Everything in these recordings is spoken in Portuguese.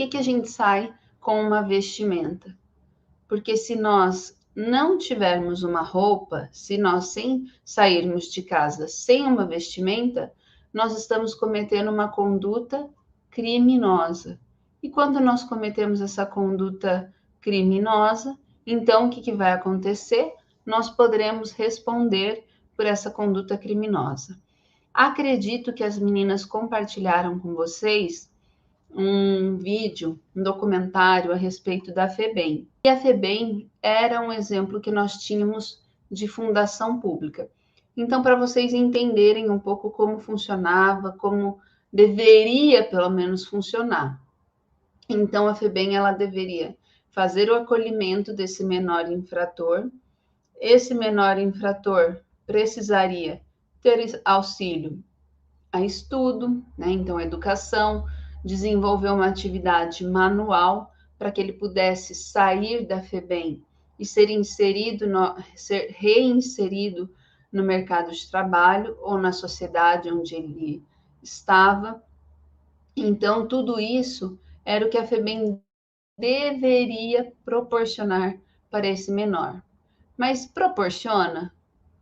que a gente sai com uma vestimenta? Porque se nós não tivermos uma roupa, se nós sairmos de casa sem uma vestimenta, nós estamos cometendo uma conduta criminosa. E quando nós cometemos essa conduta criminosa, então o que vai acontecer? Nós poderemos responder por essa conduta criminosa. Acredito que as meninas compartilharam com vocês um vídeo, um documentário a respeito da FEBEM. E a FEBEM era um exemplo que nós tínhamos de fundação pública. Então, para vocês entenderem um pouco como funcionava, como deveria, pelo menos, funcionar. Então, a FEBEM, ela deveria fazer o acolhimento desse menor infrator. Esse menor infrator precisaria ter auxílio a estudo, né? Então, educação, desenvolver uma atividade manual para que ele pudesse sair da FEBEM e ser reinserido no mercado de trabalho ou na sociedade onde ele estava. Então, tudo isso era o que a FEBEM deveria proporcionar para esse menor. Mas proporciona?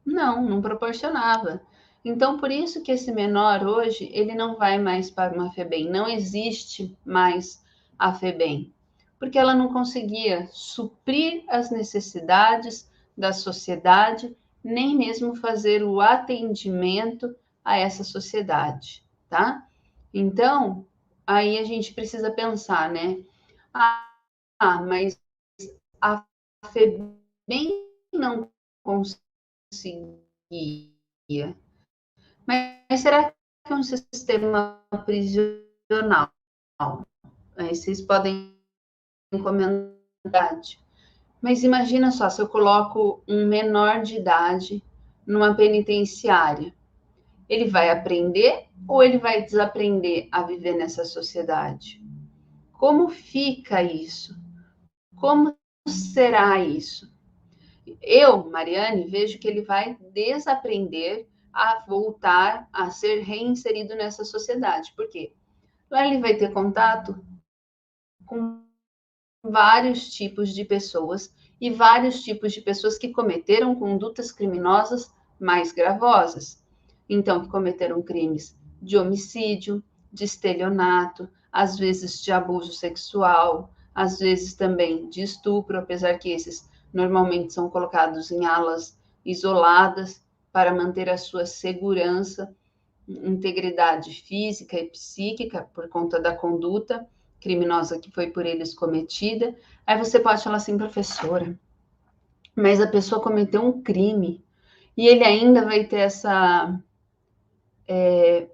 Não, não proporcionava. Então, por isso que esse menor hoje, ele não vai mais para uma FEBEM, não existe mais a FEBEM, porque ela não conseguia suprir as necessidades da sociedade, nem mesmo fazer o atendimento a essa sociedade, tá? Então, aí a gente precisa pensar, né? Mas a FEBEM não conseguia. Mas será que é um sistema prisional? Aí vocês podem comentar. Mas imagina só, se eu coloco um menor de idade numa penitenciária, ele vai aprender ou ele vai desaprender a viver nessa sociedade? Como fica isso? Como será isso? Eu, Mariane, vejo que ele vai desaprender a voltar a ser reinserido nessa sociedade. Por quê? Lá ele vai ter contato com vários tipos de pessoas e vários tipos de pessoas que cometeram condutas criminosas mais gravosas. Então, que cometeram crimes de homicídio, de estelionato, às vezes de abuso sexual, às vezes também de estupro, apesar que esses normalmente são colocados em alas isoladas para manter a sua segurança, integridade física e psíquica por conta da conduta criminosa que foi por eles cometida. Aí você pode falar assim, professora, mas a pessoa cometeu um crime e ele ainda vai ter essa...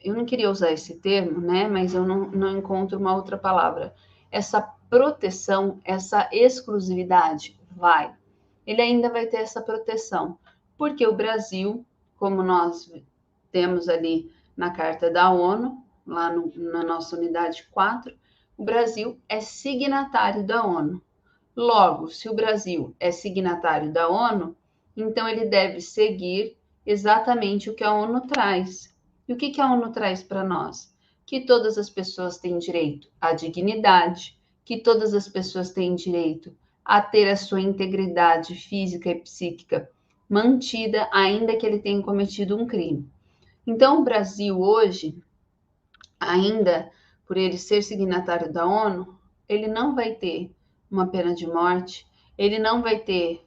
eu não queria usar esse termo, né? Mas eu não encontro uma outra palavra. Essa proteção, essa exclusividade, vai. Ele ainda vai ter essa proteção, porque o Brasil, como nós temos ali na Carta da ONU, lá na nossa unidade 4, o Brasil é signatário da ONU. Logo, se o Brasil é signatário da ONU, então ele deve seguir exatamente o que a ONU traz. E o que a ONU traz para nós? Que todas as pessoas têm direito à dignidade, que todas as pessoas têm direito a ter a sua integridade física e psíquica mantida, ainda que ele tenha cometido um crime. Então, o Brasil hoje, ainda por ele ser signatário da ONU, ele não vai ter uma pena de morte, ele não vai ter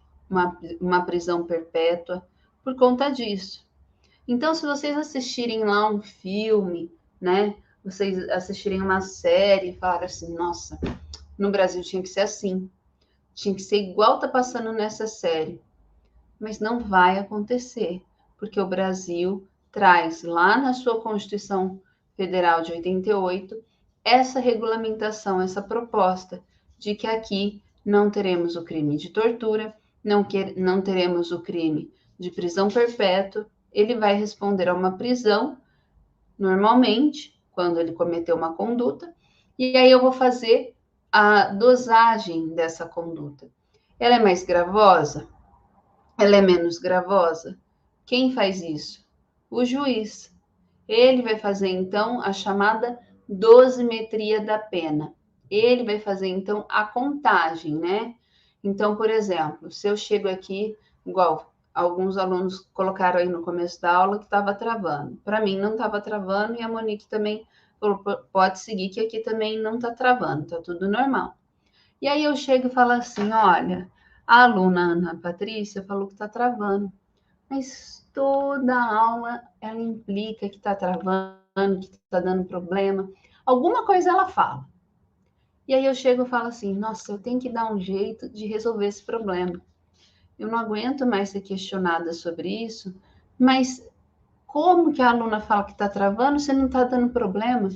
uma prisão perpétua por conta disso. Então, se vocês assistirem lá um filme, né, vocês assistirem uma série e falarem assim, nossa, no Brasil tinha que ser assim, tinha que ser igual tá passando nessa série. Mas não vai acontecer, porque o Brasil traz lá na sua Constituição Federal de 88 essa regulamentação, essa proposta de que aqui não teremos o crime de tortura, não teremos o crime de prisão perpétua, ele vai responder a uma prisão, normalmente, quando ele cometeu uma conduta, e aí eu vou fazer a dosagem dessa conduta. Ela é mais gravosa? Ela é menos gravosa? Quem faz isso? O juiz. Ele vai fazer, então, a chamada dosimetria da pena. ele vai fazer, então, a contagem, né? Então, por exemplo, se eu chego aqui, igual alguns alunos colocaram aí no começo da aula que estava travando. Para mim não estava travando e a Monique também falou, pode seguir que aqui também não está travando, está tudo normal. E aí eu chego e falo assim, olha, a aluna Ana Patrícia falou que está travando, mas toda aula ela implica que está travando, que está dando problema. Alguma coisa ela fala. E aí eu chego e falo assim, nossa, eu tenho que dar um jeito de resolver esse problema. Eu não aguento mais ser questionada sobre isso, mas como que a aluna fala que está travando se não está dando problema?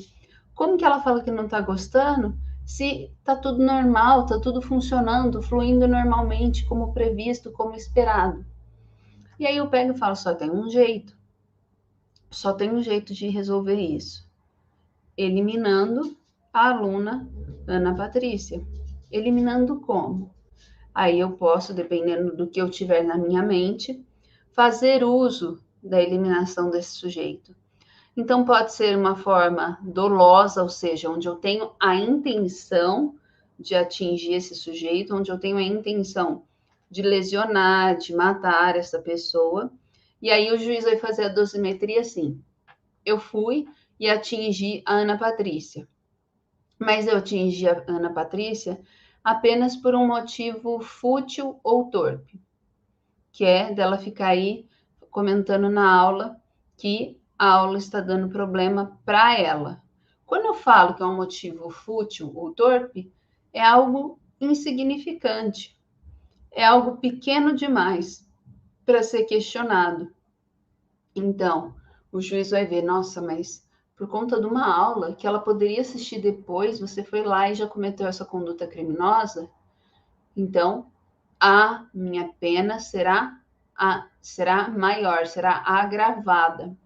Como que ela fala que não está gostando se está tudo normal, está tudo funcionando, fluindo normalmente, como previsto, como esperado? E aí eu pego e falo, só tem um jeito de resolver isso, eliminando a aluna Ana Patrícia. Eliminando como? Aí eu posso, dependendo do que eu tiver na minha mente, fazer uso da eliminação desse sujeito. Então, pode ser uma forma dolosa, ou seja, onde eu tenho a intenção de atingir esse sujeito, onde eu tenho a intenção de lesionar, de matar essa pessoa. E aí o juiz vai fazer a dosimetria assim. Eu fui e atingi a Ana Patrícia. Mas eu atingi a Ana Patrícia apenas por um motivo fútil ou torpe, que é dela ficar aí comentando na aula que a aula está dando problema para ela. Quando eu falo que é um motivo fútil ou torpe, é algo insignificante, é algo pequeno demais para ser questionado. Então, o juiz vai ver, nossa, mas por conta de uma aula que ela poderia assistir depois, você foi lá e já cometeu essa conduta criminosa, então a minha pena será maior, será agravada,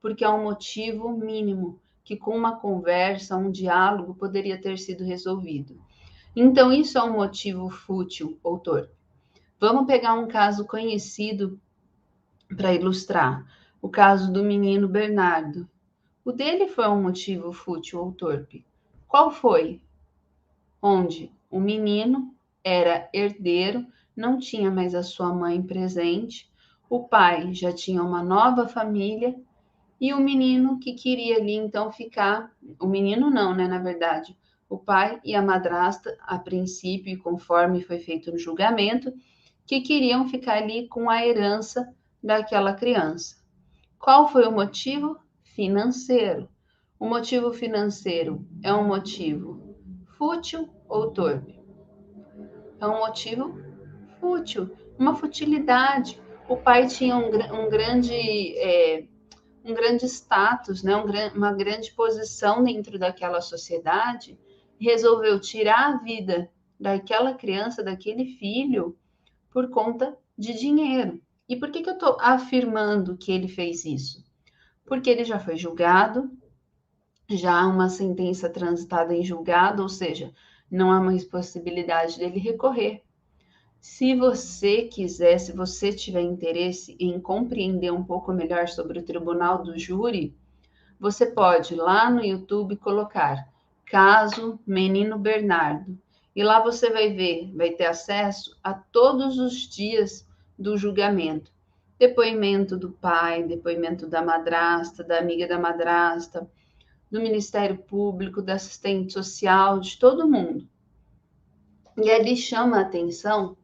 porque é um motivo mínimo que com uma conversa, um diálogo poderia ter sido resolvido. Então isso é um motivo fútil ou torpe. Vamos pegar um caso conhecido para ilustrar, o caso do menino Bernardo. O dele foi um motivo fútil ou torpe. Qual foi? Onde o menino era herdeiro, não tinha mais a sua mãe presente, o pai já tinha uma nova família e o menino que queria ali então ficar, o menino não, né, na verdade, o pai e a madrasta, a princípio, e conforme foi feito no julgamento, que queriam ficar ali com a herança daquela criança. Qual foi o motivo? Financeiro. O motivo financeiro é um motivo fútil ou torpe? É um motivo fútil, uma futilidade. O pai tinha um grande status, né? Uma grande posição dentro daquela sociedade, resolveu tirar a vida daquela criança, daquele filho, por conta de dinheiro. E por que eu estou afirmando que ele fez isso? Porque ele já foi julgado, já há uma sentença transitada em julgado, ou seja, não há mais possibilidade dele recorrer. Se você quiser, se você tiver interesse em compreender um pouco melhor sobre o Tribunal do Júri, você pode lá no YouTube colocar caso Menino Bernardo. E lá você vai ver, vai ter acesso a todos os dias do julgamento. Depoimento do pai, depoimento da madrasta, da amiga da madrasta, do Ministério Público, da assistente social, de todo mundo. E ali chama a atenção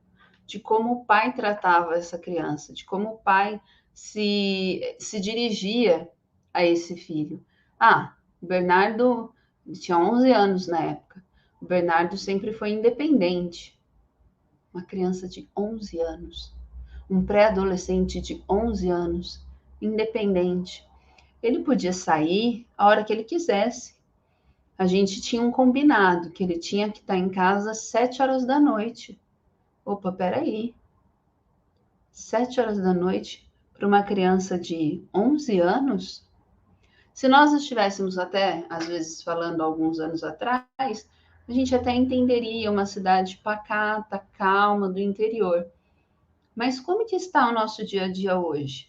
de como o pai tratava essa criança, de como o pai se dirigia a esse filho. O Bernardo tinha 11 anos na época. O Bernardo sempre foi independente. Uma criança de 11 anos, um pré-adolescente de 11 anos, independente. Ele podia sair a hora que ele quisesse. A gente tinha um combinado que ele tinha que estar em casa às 7 horas da noite. Opa, peraí. 7 horas da noite para uma criança de 11 anos? Se nós estivéssemos até, às vezes, falando alguns anos atrás, a gente até entenderia uma cidade pacata, calma, do interior. Mas como que está o nosso dia a dia hoje?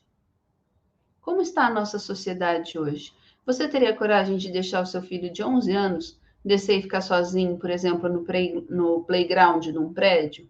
Como está a nossa sociedade hoje? Você teria coragem de deixar o seu filho de 11 anos descer e ficar sozinho, por exemplo, no playground de um prédio?